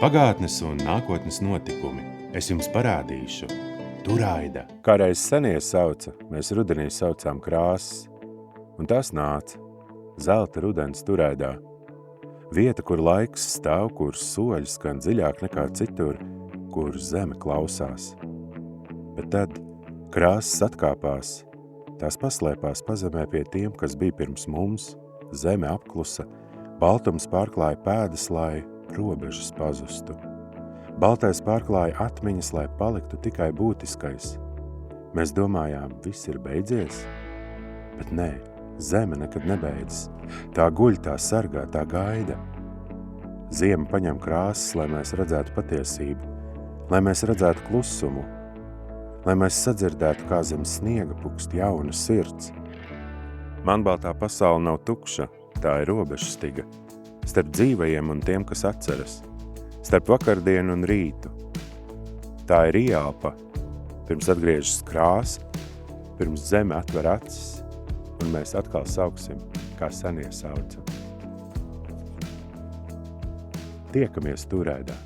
Pagātnes un nākotnes notikumi. Es jums parādīšu. Turaida. Kā reiz senie sauca, mēs rudenī saucām krāsas, un tās nāca. Zelta rudens turaidā. Vieta, kur laiks stāv, kur soļi skan dziļāk nekā citur, kur zeme klausās. Bet tad krāsas atkāpās, tās paslēpās pazemē pie tiem, kas bija pirms mums, zeme apklusa, baltums pārklāja pēdas, lai robežas pazustu. Baltais pārklāja atmiņas, lai paliktu tikai būtiskais. Mēs domājām, viss ir beidzies, bet nē, zeme nekad nebeidzas. Tā guļ, tā sargā, tā gaida. Ziema paņem krāsas, lai mēs redzētu patiesību, lai mēs redzētu klusumu, lai mēs sadzirdētu, kā zem sniega pukst jauna sirds. Manbaltā pasaule nav tukša, tā ir robežstiga, starp dzīvajiem un tiem, kas atceras, starp vakardienu un rītu. Tā ir ielpa, pirms atgriežas krāsa, pirms zeme atver acis, un mēs atkal sauksim, kā senie sauca. Tiekamies turaidā.